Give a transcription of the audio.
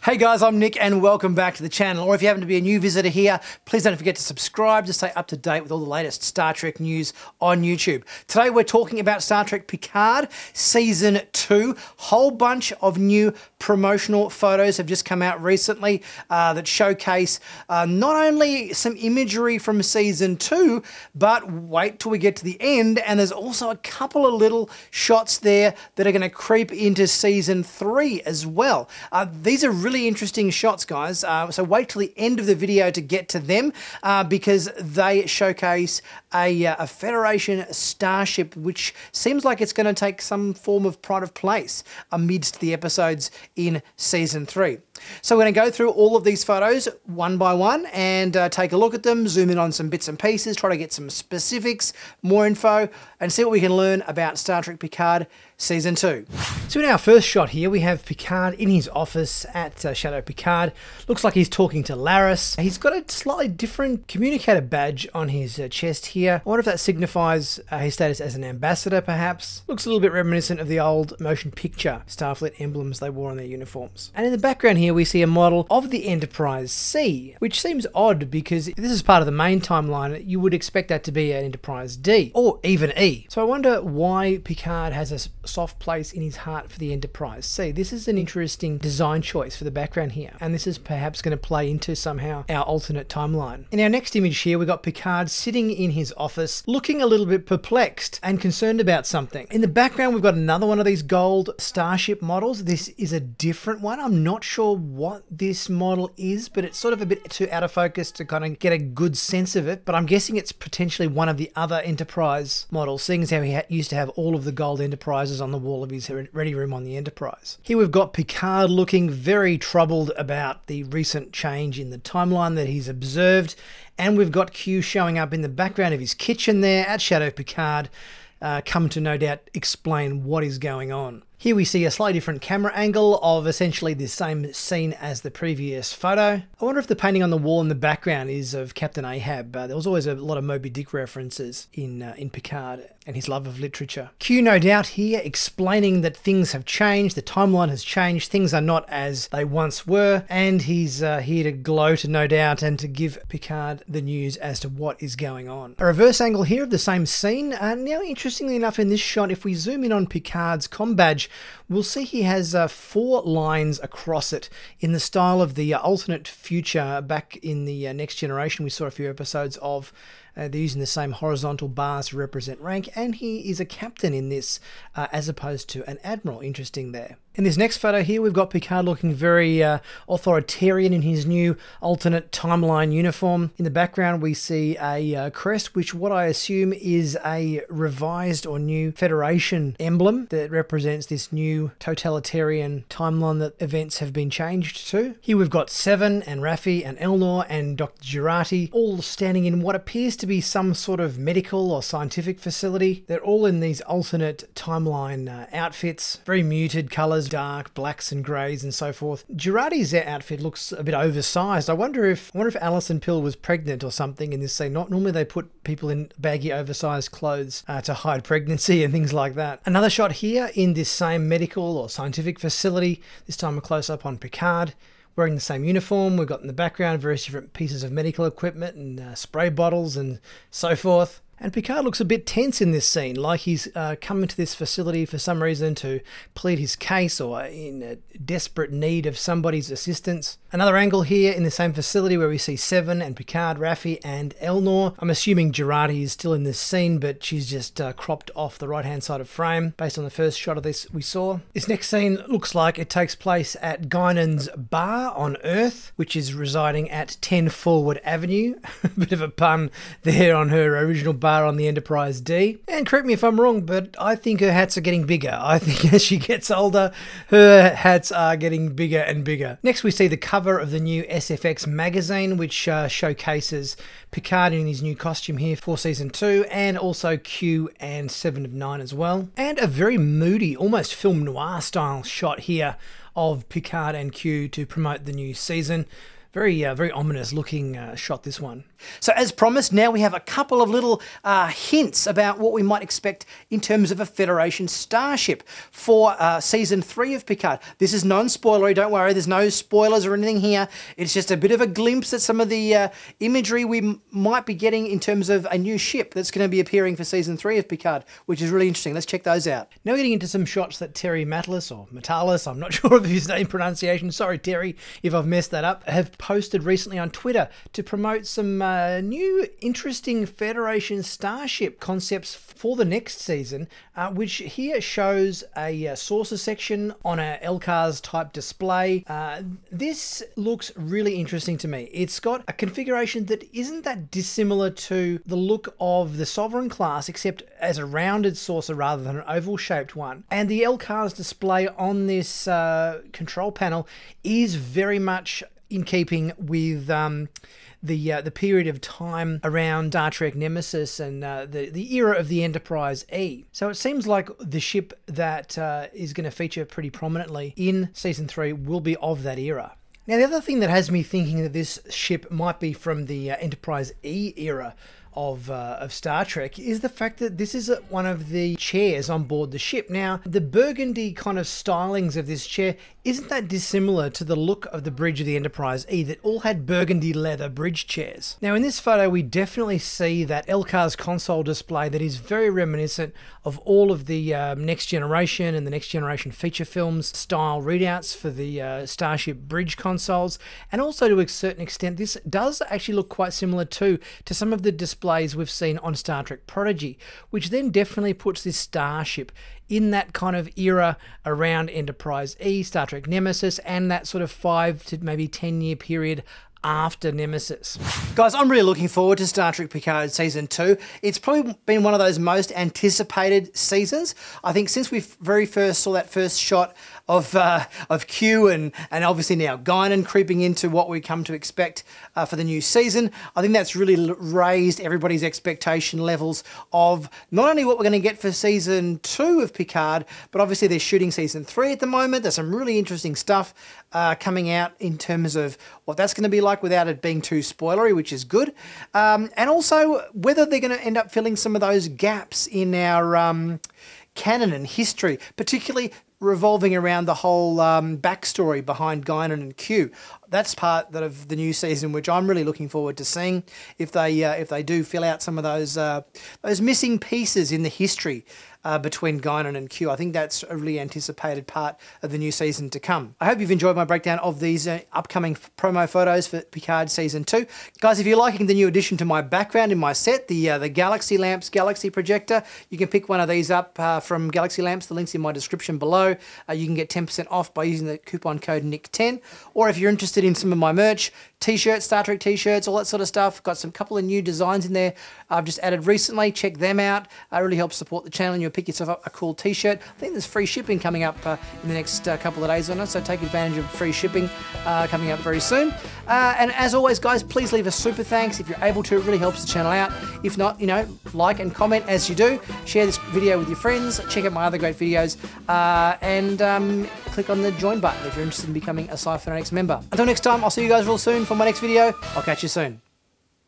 Hey guys, I'm Nick and welcome back to the channel. Or if you happen to be a new visitor here, please don't forget to subscribe to stay up to date with all the latest Star Trek news on YouTube. Today we're talking about Star Trek Picard Season 2. Whole bunch of new promotional photos have just come out recently that showcase not only some imagery from Season 2, but wait till we get to the end, and there's also a couple of little shots there that are going to creep into Season 3 as well. These are really interesting shots, guys, so wait till the end of the video to get to them because they showcase a Federation starship which seems like it's going to take some form of pride of place amidst the episodes in Season 3. So we're going to go through all of these photos one by one and take a look at them, zoom in on some bits and pieces, try to get some specifics, more info, and see what we can learn about Star Trek Picard Season 2. So in our first shot here, we have Picard in his office at Shadow Picard. Looks like he's talking to Laris. He's got a slightly different communicator badge on his chest here. I wonder if that signifies his status as an ambassador, perhaps. Looks a little bit reminiscent of the old motion picture Starfleet emblems they wore on their uniforms. And in the background here, we see a model of the Enterprise C, which seems odd because if this is part of the main timeline, you would expect that to be an Enterprise D or even E. So I wonder why Picard has a soft place in his heart for the Enterprise C. This is an interesting design choice for the background here, and this is perhaps going to play into somehow our alternate timeline. In our next image here, we got Picard sitting in his office, looking a little bit perplexed and concerned about something. In the background, we've got another one of these gold starship models. This is a different one. I'm not sure what this model is, but it's sort of a bit too out of focus to kind of get a good sense of it, but I'm guessing it's potentially one of the other Enterprise models, seeing as how he used to have all of the gold Enterprises on the wall of his ready room on the Enterprise. Here we've got Picard looking very troubled about the recent change in the timeline that he's observed, and we've got Q showing up in the background of his kitchen there at Shadow Picard, come to no doubt explain what is going on. Here we see a slightly different camera angle of essentially the same scene as the previous photo. I wonder if the painting on the wall in the background is of Captain Ahab. There was always a lot of Moby Dick references in Picard and his love of literature. Q no doubt here explaining that things have changed, the timeline has changed, things are not as they once were, and he's here to gloat no doubt and to give Picard the news as to what is going on. A reverse angle here of the same scene. Now interestingly enough, in this shot, if we zoom in on Picard's comm badge, we'll see he has 4 lines across it in the style of the alternate future back in the Next Generation. We saw a few episodes of they're using the same horizontal bars to represent rank, and he is a captain in this as opposed to an admiral. Interesting there. In this next photo here, we've got Picard looking very authoritarian in his new alternate timeline uniform. In the background, we see a crest, which what I assume is a revised or new Federation emblem that represents this new totalitarian timeline that events have been changed to. Here we've got Seven and Raffi and Elnor and Dr. Jurati all standing in what appears to be some sort of medical or scientific facility. They're all in these alternate timeline outfits, very muted colours, dark blacks and greys and so forth. Jurati's outfit looks a bit oversized. I wonder if Alison Pill was pregnant or something in this scene. Normally they put people in baggy oversized clothes to hide pregnancy and things like that. Another shot here in this same medical or scientific facility, this time a close-up on Picard wearing the same uniform. We've got in the background various different pieces of medical equipment and spray bottles and so forth. And Picard looks a bit tense in this scene, like he's come into this facility for some reason to plead his case or in a desperate need of somebody's assistance. Another angle here in the same facility where we see Seven and Picard, Raffi and Elnor. I'm assuming Jurati is still in this scene, but she's just cropped off the right-hand side of frame based on the first shot of this we saw. This next scene looks like it takes place at Guinan's bar on Earth, which is residing at 10 Forward Avenue. Bit of a pun there on her original bar on the Enterprise D. And correct me if I'm wrong, but I think her hats are getting bigger. I think as she gets older, her hats are getting bigger and bigger. Next we see the cover of the new SFX magazine, which showcases Picard in his new costume here for Season 2, and also Q and 7 of 9 as well. And a very moody, almost film noir style shot here of Picard and Q to promote the new season. very ominous looking shot, this one. So as promised, now we have a couple of little hints about what we might expect in terms of a Federation starship for Season 3 of Picard. This is non-spoilery, don't worry, there's no spoilers or anything here. It's just a bit of a glimpse at some of the imagery we might be getting in terms of a new ship that's going to be appearing for Season 3 of Picard, which is really interesting. Let's check those out. Now we're getting into some shots that Terry Matalas, or Matalas, I'm not sure of his name pronunciation, sorry Terry if I've messed that up, have posted recently on Twitter to promote some new interesting Federation starship concepts for the next season, which here shows a saucer section on a LCARS type display. This looks really interesting to me. It's got a configuration that isn't that dissimilar to the look of the Sovereign class, except as a rounded saucer rather than an oval shaped one. And the LCARS display on this control panel is very much in keeping with the period of time around Star Trek Nemesis and the era of the Enterprise E. So it seems like the ship that is going to feature pretty prominently in Season 3 will be of that era. Now, the other thing that has me thinking that this ship might be from the Enterprise E era of Star Trek is the fact that this is one of the chairs on board the ship. Now, the burgundy kind of stylings of this chair isn't that dissimilar to the look of the bridge of the Enterprise E that all had burgundy leather bridge chairs. Now, in this photo, we definitely see that LCARS console display that is very reminiscent of all of the Next Generation and the Next Generation feature films style readouts for the Starship bridge consoles. And also, to a certain extent, this does actually look quite similar to some of the displays we've seen on Star Trek Prodigy, which then definitely puts this starship in that kind of era around Enterprise E, Star Trek Nemesis, and that sort of 5 to maybe 10 year period after Nemesis. Guys, I'm really looking forward to Star Trek Picard Season 2. It's probably been one of those most anticipated seasons. I think since we very first saw that first shot of Q and obviously now Guinan creeping into what we come to expect for the new season, I think that's really raised everybody's expectation levels of not only what we're going to get for Season 2 of Picard, but obviously they're shooting Season 3 at the moment. There's some really interesting stuff coming out in terms of what that's going to be like without it being too spoilery, which is good. And also whether they're going to end up filling some of those gaps in our canon and history, particularly revolving around the whole backstory behind Guinan and Q. That's part of the new season, which I'm really looking forward to seeing if they do fill out some of those missing pieces in the history between Guinan and Q. I think that's a really anticipated part of the new season to come. I hope you've enjoyed my breakdown of these upcoming promo photos for Picard Season 2. Guys, if you're liking the new addition to my background in my set, the Galaxy Lamps Galaxy Projector, you can pick one of these up from Galaxy Lamps. The link's in my description below. You can get 10% off by using the coupon code NICK10. Or if you're interested in some of my merch, t-shirts, Star Trek t-shirts, all that sort of stuff. Got some couple of new designs in there I've just added recently. Check them out. It really helps support the channel and you'll pick yourself up a cool t-shirt. I think there's free shipping coming up in the next couple of days on it, so take advantage of free shipping coming up very soon. And as always, guys, please leave a super thanks if you're able to. It really helps the channel out. If not, like and comment as you do. Share this video with your friends. Check out my other great videos. And click on the join button if you're interested in becoming a Sci Fanatics member. Until next time, I'll see you guys real soon for my next video. I'll catch you soon.